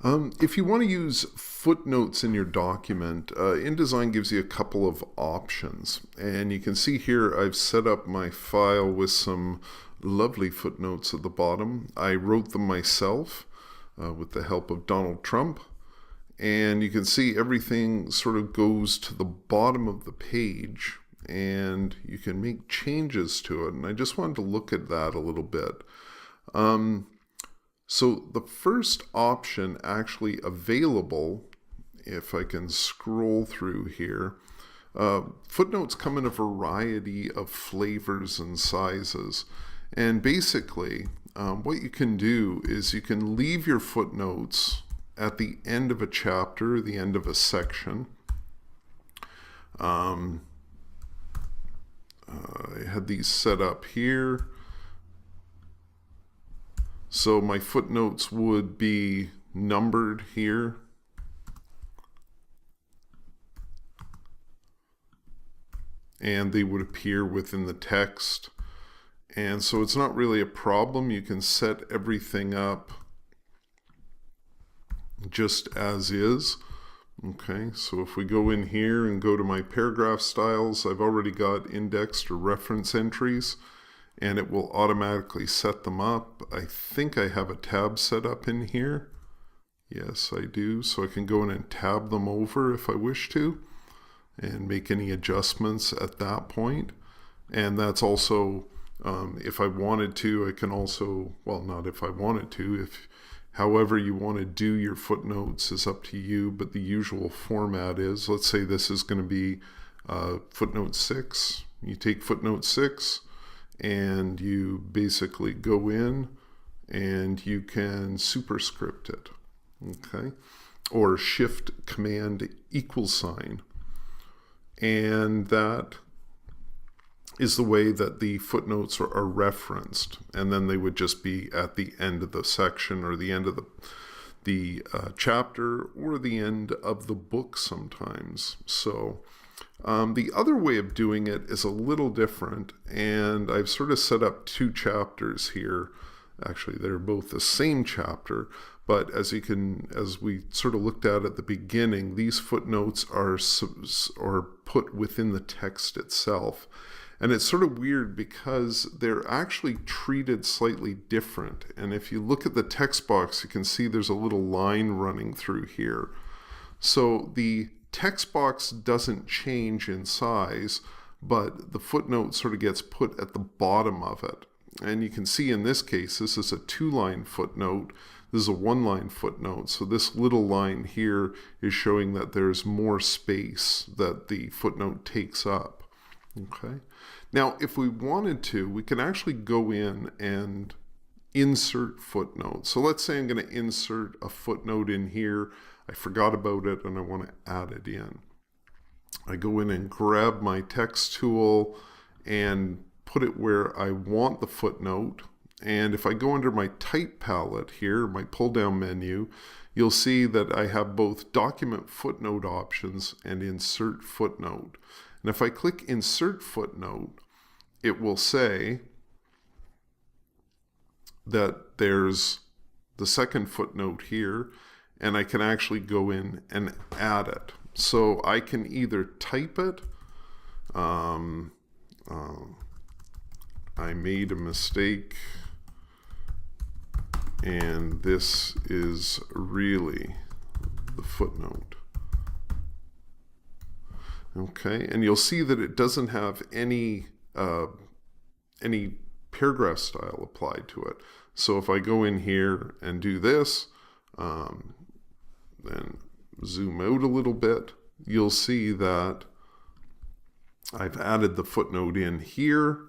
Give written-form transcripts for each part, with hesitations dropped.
If you want to use footnotes in your document, InDesign gives you a couple of options. And you can see here I've set up my file with some lovely footnotes at the bottom. I wrote them myself with the help of Donald Trump. And you can see everything sort of goes to the bottom of the page and you can make changes to it. And I just wanted to look at that a little bit. So the first option actually available, if I can scroll through here, footnotes come in a variety of flavors and sizes. And basically, what you can do is you can leave your footnotes at the end of a chapter, the end of a section. I had these set up here. So my footnotes would be numbered here. And they would appear within the text. And so it's not really a problem. You can set everything up just as is. Okay, so if we go in here and go to my paragraph styles, I've already got indexed or reference entries, and it will automatically set them up. I think I have a tab set up in here. Yes, I do. So I can go in and tab them over if I wish to and make any adjustments at that point. And that's also, if I wanted to, I can also, well, not if I wanted to, if however you want to do your footnotes is up to you, but the usual format is, let's say this is going to be footnote 6. You take footnote 6 and you basically go in and you can superscript it, okay? Or shift command equal sign. And that is the way that the footnotes are referenced, and then they would just be at the end of the section or the end of the chapter or the end of the book sometimes. So the other way of doing it is a little different, and I've sort of set up two chapters here. Actually, they're both the same chapter, but as we sort of looked at the beginning, these footnotes are put within the text itself. And it's sort of weird because they're actually treated slightly different. And if you look at the text box, you can see there's a little line running through here. So the text box doesn't change in size, but the footnote sort of gets put at the bottom of it. And you can see in this case, this is a 2-line footnote. This is a 1-line footnote. So this little line here is showing that there's more space that the footnote takes up. Okay. Now, if we wanted to, we can actually go in and insert footnotes. So let's say I'm going to insert a footnote in here. I forgot about it and I want to add it in. I go in and grab my text tool and put it where I want the footnote. And if I go under my type palette here, my pull down menu, you'll see that I have both document footnote options and insert footnote. And if I click insert footnote, it will say that there's the second footnote here, and I can actually go in and add it. So I can either type it, I made a mistake, and this is really the footnote. Okay, and you'll see that it doesn't have any paragraph style applied to it. So if I go in here and do this, then zoom out a little bit, you'll see that I've added the footnote in here,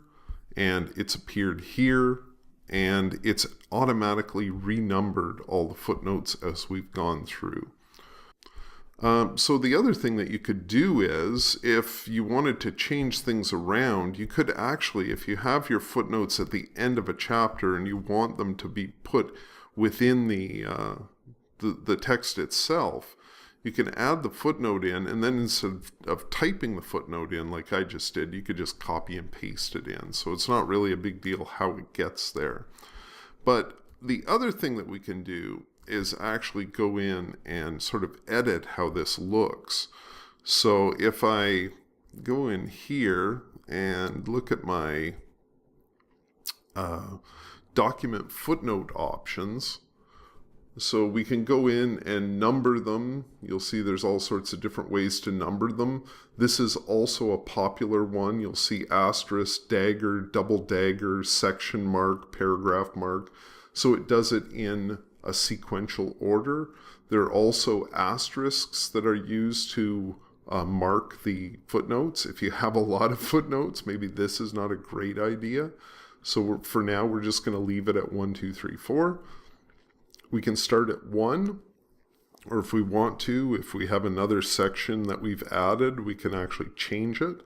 and it's appeared here, and it's automatically renumbered all the footnotes as we've gone through. So the other thing that you could do is, if you wanted to change things around, you could actually, if you have your footnotes at the end of a chapter and you want them to be put within the text itself, you can add the footnote in, and then instead of typing the footnote in like I just did, you could just copy and paste it in. So it's not really a big deal how it gets there. But the other thing that we can do is actually go in and sort of edit how this looks. So if I go in here and look at my document footnote options, so we can go in and number them. You'll see there's all sorts of different ways to number them. This is also a popular one. You'll see asterisk, dagger, double dagger, section mark, paragraph mark. So it does it in a sequential order. There are also asterisks that are used to mark the footnotes. If you have a lot of footnotes, maybe this is not a great idea. So for now, we're just going to leave it at 1, 2, 3, 4. We can start at 1, or if we want to, if we have another section that we've added, we can actually change it.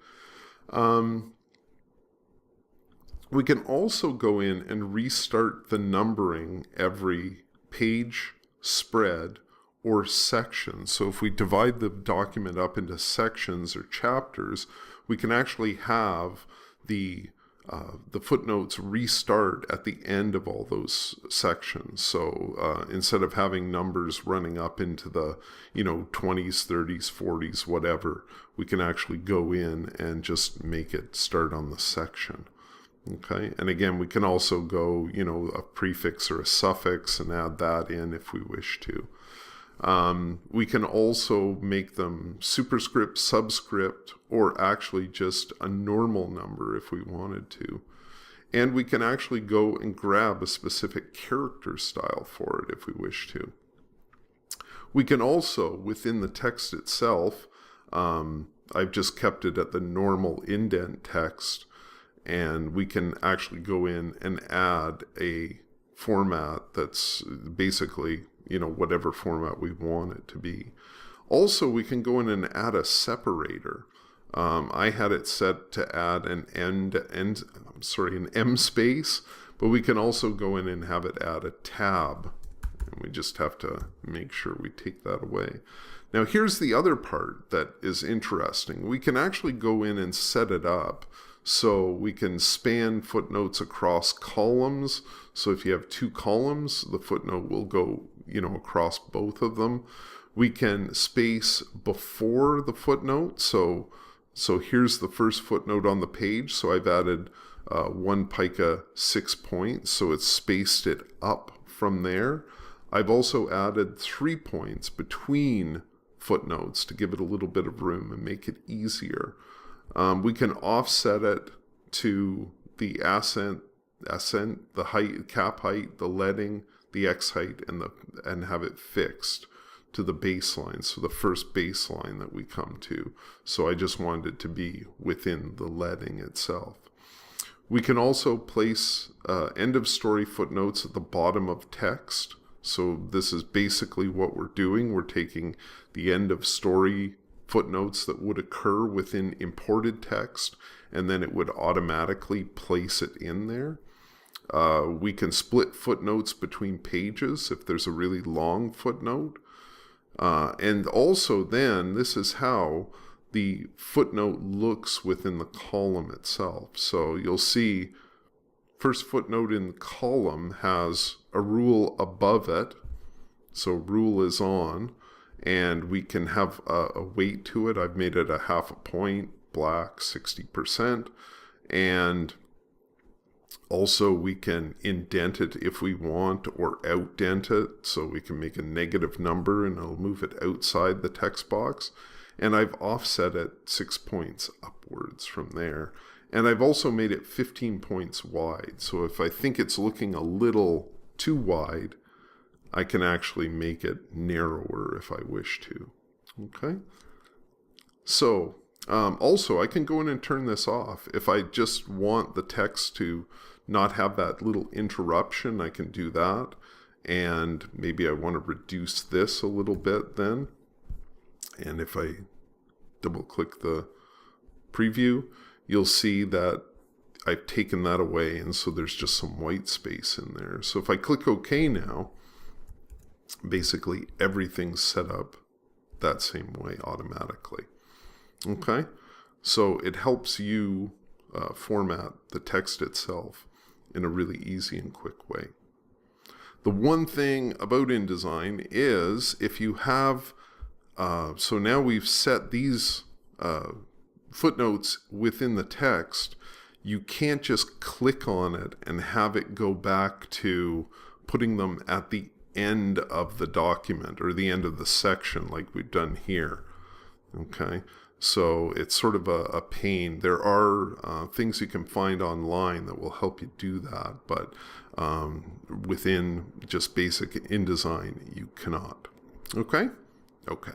We can also go in and restart the numbering every page, spread, or section. So if we divide the document up into sections or chapters, we can actually have the footnotes restart at the end of all those sections. So instead of having numbers running up into the 20s, 30s, 40s, whatever, we can actually go in and just make it start on the section. Okay, and again, we can also go, a prefix or a suffix and add that in if we wish to. We can also make them superscript, subscript, or actually just a normal number if we wanted to. And we can actually go and grab a specific character style for it if we wish to. We can also, within the text itself, I've just kept it at the normal indent text, and we can actually go in and add a format that's basically whatever format we want it to be. Also, we can go in and add a separator. I had it set to add an an M space, but we can also go in and have it add a tab. And we just have to make sure we take that away. Now, here's the other part that is interesting. We can actually go in and set it up so we can span footnotes across columns. So if you have 2 columns, the footnote will go, across both of them. We can space before the footnote. So here's the first footnote on the page. So I've added 1 pica 6 points. So it's spaced it up from there. I've also added 3 points between footnotes to give it a little bit of room and make it easier. We can offset it to the ascent, the height, cap height, the leading, the X height, and have it fixed to the baseline. So the first baseline that we come to. So I just wanted it to be within the leading itself. We can also place end of story footnotes at the bottom of text. So this is basically what we're doing. We're taking the end of story footnotes that would occur within imported text, and then it would automatically place it in there. We can split footnotes between pages if there's a really long footnote. And also then, this is how the footnote looks within the column itself. So you'll see first footnote in the column has a rule above it. So rule is on. And we can have a weight to it. I've made it a 0.5 point, black, 60%. And also we can indent it if we want, or outdent it. So we can make a negative number and it'll move it outside the text box. And I've offset it 6 points upwards from there. And I've also made it 15 points wide. So if I think it's looking a little too wide, I can actually make it narrower if I wish to. Okay. So also I can go in and turn this off. If I just want the text to not have that little interruption, I can do that. And maybe I want to reduce this a little bit then. And if I double click the preview, you'll see that I've taken that away. And so there's just some white space in there. So if I click OK now, basically everything's set up that same way automatically. Okay, so it helps you format the text itself in a really easy and quick way. The one thing about InDesign is if you have, so now we've set these footnotes within the text, you can't just click on it and have it go back to putting them at the end of the document or the end of the section like we've done here. Okay, so it's sort of a pain. There are things you can find online that will help you do that, but within just basic InDesign, you cannot. Okay? Okay.